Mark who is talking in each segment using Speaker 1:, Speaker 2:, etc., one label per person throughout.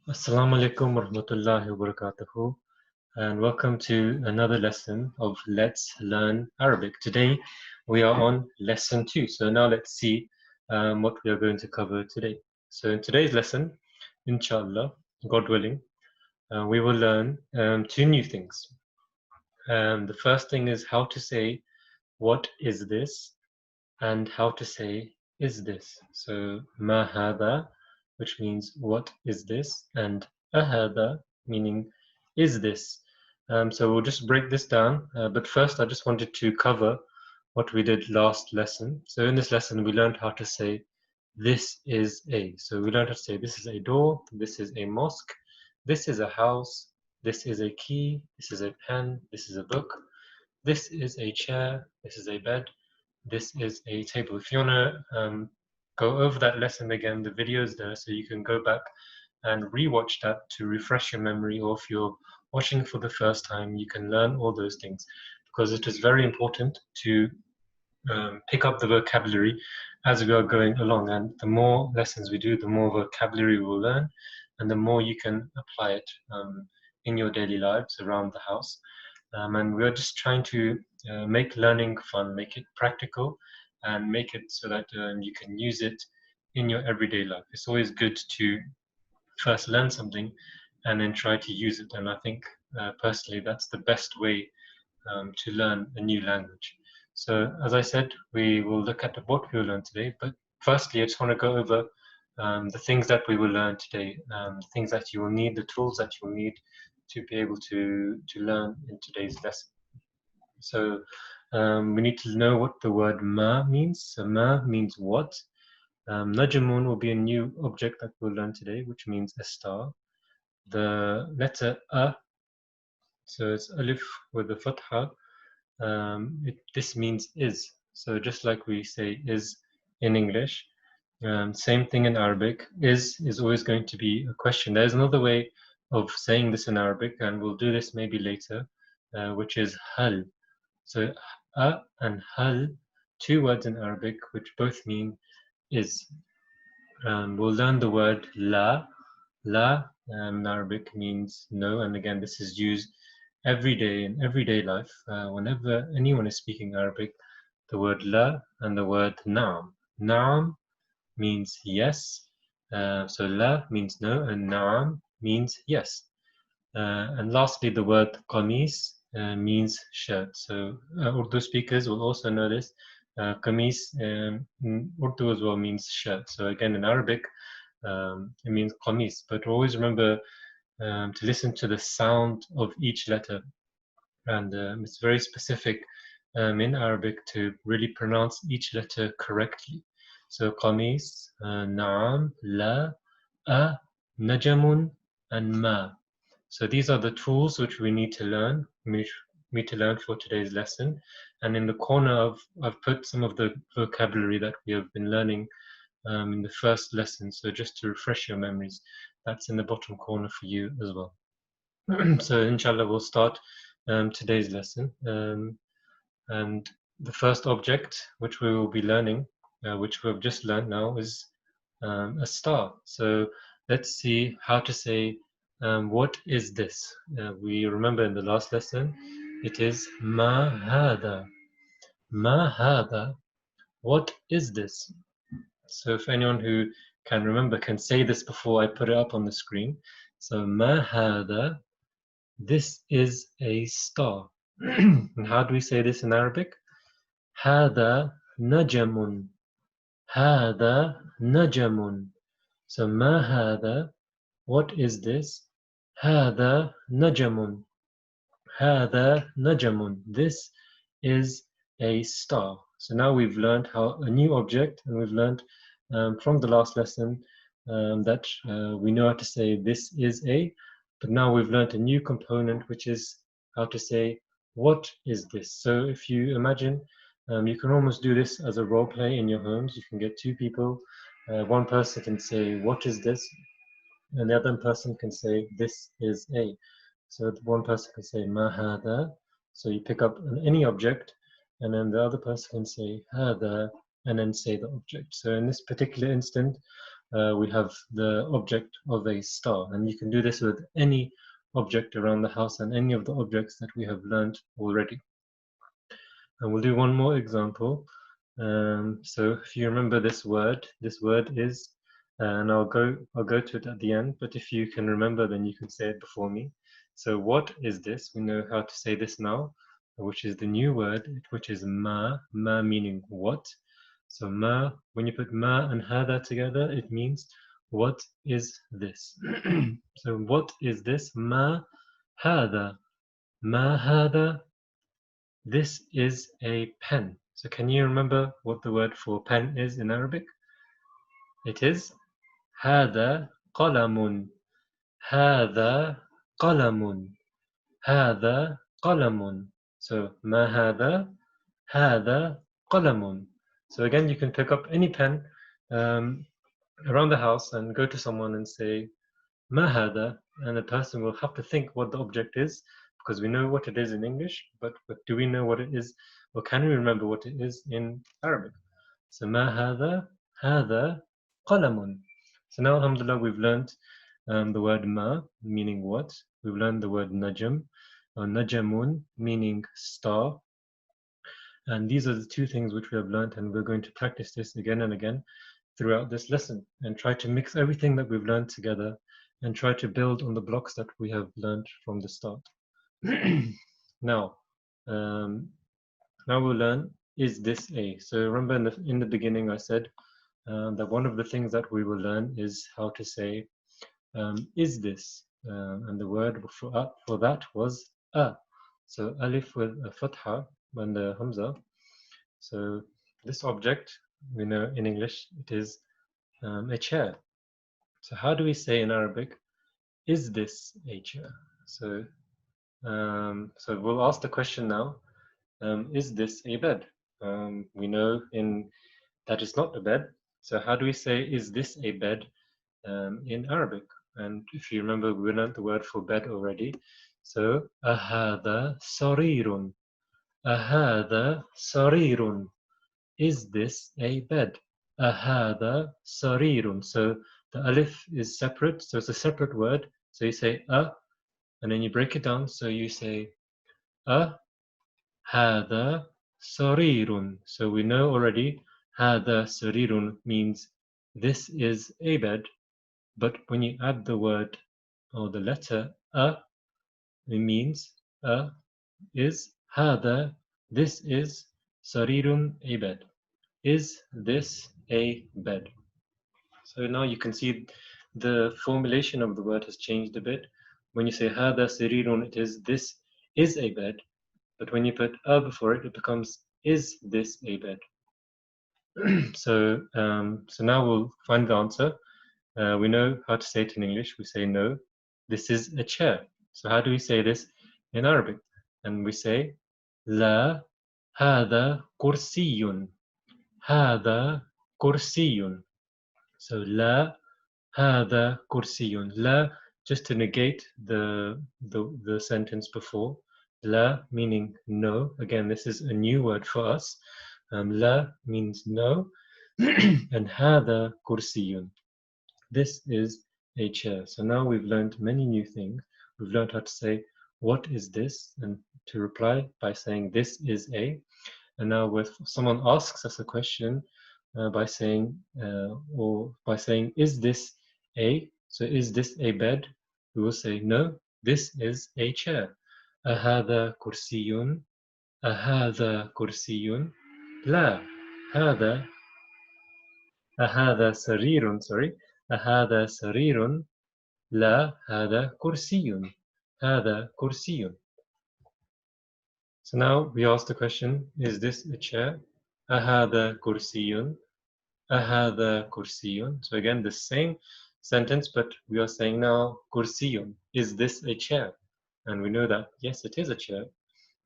Speaker 1: Assalamu alaikum warahmatullahi wabarakatuh, and welcome to another lesson of Let's Learn Arabic. Today we are on lesson 2. So now let's see what we are going to cover today. So in today's lesson, inshallah, God willing, we will learn two new things. The first thing is how to say what is this and how to say is this. So ma hada, which means what is this, and ahada, meaning is this. So we'll just break this down. But first, I just wanted to cover what we did last lesson. So in this lesson, we learned how to say this is a. So we learned how to say this is a door, this is a mosque, this is a house, this is a key, this is a pen, this is a book, this is a chair, this is a bed, this is a table. If you want to go over that lesson again, the video is there, so you can go back and rewatch that to refresh your memory, or if you're watching for the first time, you can learn all those things, because it is very important to pick up the vocabulary as we are going along. And the more lessons we do, the more vocabulary we will learn, and the more you can apply it in your daily lives around the house. And we're just trying to make learning fun, make it practical, and make it so that you can use it in your everyday life. It's always good to first learn something and then try to use it. And I think personally, that's the best way to learn a new language. So as I said, we will look at what we will learn today. But firstly, I just want to go over the things that we will learn today, the things that you will need, the tools that you will need to be able to learn in today's lesson. So we need to know what the word ma means. So ma means what. Najmun will be a new object that we'll learn today, which means a star. The letter a, so it's alif with the fatha. This means is. So just like we say is in English, same thing in Arabic. Is always going to be a question. There's another way of saying this in Arabic, and we'll do this maybe later, which is hal. So a and hal, two words in Arabic which both mean is. We'll learn the word la. La in Arabic means no, and again this is used every day in everyday life. Whenever anyone is speaking Arabic, the word la and the word naam. Naam means yes, so la means no, and naam means yes. And lastly, the word qamis means shirt. So Urdu speakers will also know this. Qamis in Urdu as well means shirt. So again, in Arabic, it means qamis. But always remember to listen to the sound of each letter. And it's very specific in Arabic to really pronounce each letter correctly. So qamis, naam, la, a, najamun, and ma. So these are the tools which we need to learn, for today's lesson. And in the corner I've put some of the vocabulary that we have been learning in the first lesson. So just to refresh your memories, that's in the bottom corner for you as well. So inshallah, we'll start today's lesson. And the first object which we will be learning, which we've just learned now, is a star. So let's see how to say what is this. We remember in the last lesson, it is ma hada. Ma hada. What is this? So if anyone who can remember can say this before I put it up on the screen. So ma hada. This is a star. And how do we say this in Arabic? هذا نجم. هذا نجم. So ما هذا, what is this? هذا نجم. هذا نجم. This is a star. So now we've learned how a new object, and we've learned from the last lesson that we know how to say this is a, but now we've learned a new component, which is how to say what is this. So if you imagine, you can almost do this as a role play in your homes. You can get two people. One person can say what is this, and the other person can say this is a. So one person can say ma hada. So you pick up any object, and then the other person can say hada, and then say the object. So in this particular instant, we have the object of a star. And you can do this with any object around the house and any of the objects that we have learned already. And we'll do one more example. So if you remember this word is, and I'll go to it at the end, but if you can remember, then you can say it before me. So what is this? We know how to say this now, which is the new word, which is ma meaning what. So ma, when you put ma and hada together, it means what is this? So what is this? Ma hada. Ma hada. This is a pen. So can you remember what the word for pen is in Arabic? It is هذا قلم. هذا قلم. هذا قلم. So ما هذا? هذا قلم. So again, you can pick up any pen around the house and go to someone and say ما هذا, and the person will have to think what the object is, because we know what it is in English, but do we know what it is, or can we remember what it is in Arabic? So ما هذا? هذا قلم. So now, alhamdulillah, we've learned the word ma, meaning what. We've learned the word najm, or najamun, meaning star. And these are the two things which we have learned, and we're going to practice this again and again throughout this lesson, and try to mix everything that we've learned together and try to build on the blocks that we have learned from the start. Now we'll learn, is this a? So remember in the beginning I said that one of the things that we will learn is how to say is this, and the word for that was a. So alif with a fatha and the hamza. So this object, we know in English it is a chair. So how do we say in Arabic, is this a chair? So we'll ask the question now, is this a bed? We know that it's not a bed. So how do we say, is this a bed in Arabic? And if you remember, we learned the word for bed already. So ahada sarirun. Ahada sarirun. Is this a bed? Ahada sarirun. So the alif is separate, so it's a separate word. So you say a, and then you break it down. So you say hada sarirun. So we know already hada sarirun means this is a bed. But when you add the word or the letter a, it means is hada, this is sarirun, a bed. Is this a bed? So now you can see the formulation of the word has changed a bit. When you say hada sarirun, it is this is a bed. But when you put a before it, it becomes is this a bed? So now we'll find the answer. We know how to say it in English. We say no, this is a chair. So how do we say this in Arabic? And we say la hada kursiyun. Hada kursiyun. So la hada kursiyun. La, just to negate the sentence before. La meaning no. Again, this is a new word for us. La means no. And hada kursiyun. This is a chair. So now we've learned many new things. We've learned how to say, what is this? And to reply by saying, this is a. And now if someone asks us a question by saying, is this a? So is this a bed? We will say, no, this is a chair. أهذا كرسي؟ أهذا كرسي؟ لا، أهذا سرير؟ sorry. أهذا سرير؟ لا، هذا كرسي. هذا كرسي. So now we ask the question, is this a chair? أهذا كرسي؟ أهذا كرسي? So again, the same sentence, but we are saying now كرسي. Is this a chair? And we know that, yes, it is a chair.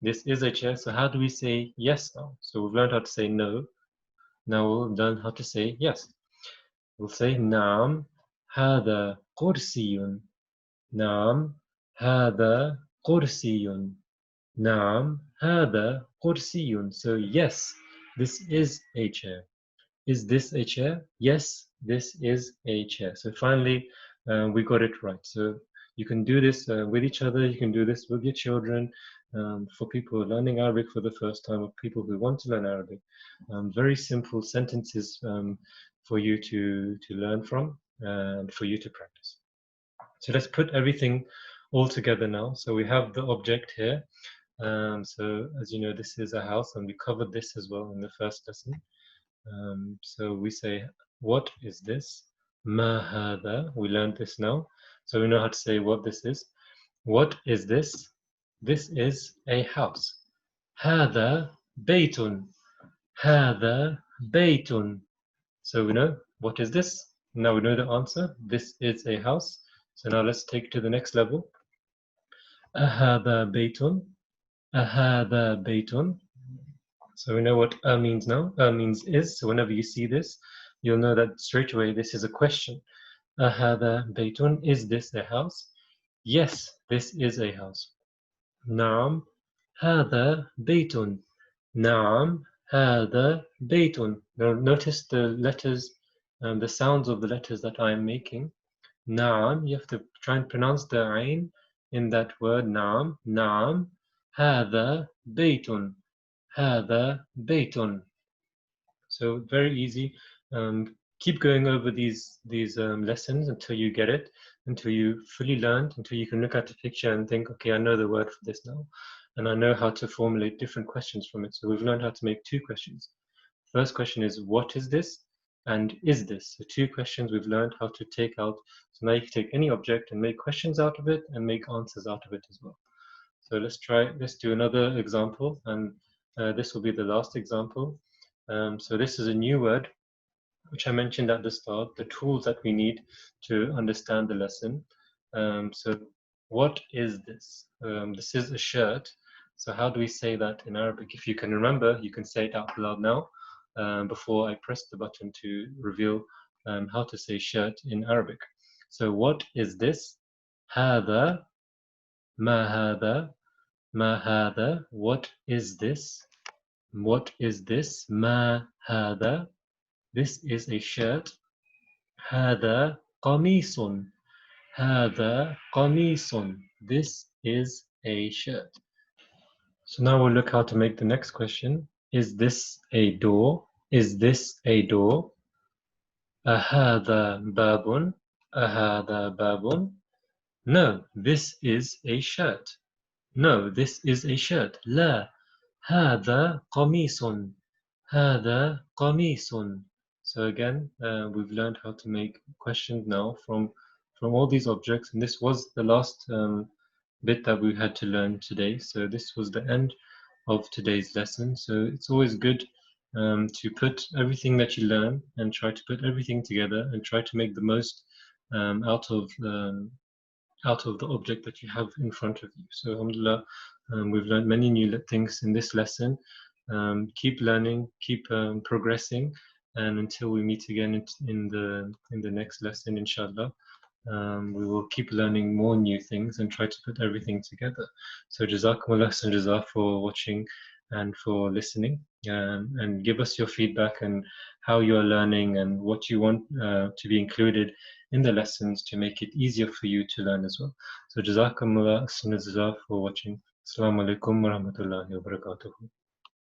Speaker 1: This is a chair. So how do we say yes now? So we've learned how to say no. Now we'll learn how to say yes. We'll say نعم هذا كرسي. نعم هذا كرسي. نعم هذا كرسي. So yes, this is a chair. Is this a chair? Yes, This is a chair. So finally, we got it right. So you can do this with each other. You can do this with your children. For people learning Arabic for the first time, or people who want to learn Arabic. Very simple sentences for you to learn from and for you to practice. So let's put everything all together now. So we have the object here. So as you know, this is a house, and we covered this as well in the first lesson. So we say, what is this? Ma hada. We learned this now. So we know how to say what this is. What is this? This is a house. Hada baytun. Hada baytun. So we know what is this? Now we know the answer. This is a house. So now let's take it to the next level. Ahada baytun. Ahada baytun. So we know what means now. Means is. So whenever you see this, you'll know that straight away this is a question. Ahada baytun. Is this a house? Yes, this is a house. Naam, hada baytun. Naam, hada baytun. Now notice the letters, the sounds of the letters that I am making. Naam, you have to try and pronounce the ain in that word. Naam, naam, hada baytun. هذا بيت. So very easy. Keep going over these lessons until you get it, until you fully learned, until you can look at the picture and think, okay, I know the word for this now, and I know how to formulate different questions from it. So we've learned how to make two questions. First question is, what is this? And is this? So two questions we've learned how to take out. So now you can take any object and make questions out of it and make answers out of it as well. So let's do another example, and this will be the last example. So this is a new word, which I mentioned at the start, the tools that we need to understand the lesson. So what is this? This is a shirt. So how do we say that in Arabic? If you can remember, you can say it out loud now before I press the button to reveal how to say shirt in Arabic. So what is this? هذا. ما هذا. ما هذا. What is this? What is this? ما هذا. This is a shirt. هذا قميص. هذا قميص. This is a shirt. So now we'll look how to make the next question. Is this a door? Is this a door? أهذا باب? أهذا باب? No, this is a shirt. No, this is a shirt. لا, هذا قميص. هذا قميص. So again, we've learned how to make questions now from all these objects, and this was the last bit that we had to learn today. So this was the end of today's lesson. So it's always good to put everything that you learn and try to put everything together and try to make the most out of the object that you have in front of you. So alhamdulillah, we've learned many new things in this lesson. Keep learning, keep progressing, and until we meet again in the next lesson, inshallah, we will keep learning more new things and try to put everything together. So jazakumullah and jazak for watching and for listening, and give us your feedback and how you're learning and what you want to be included in the lessons to make it easier for you to learn as well. So jazakumullah and jazak for watching. Assalamu alaikum wa rahmatullahi wa barakatuh.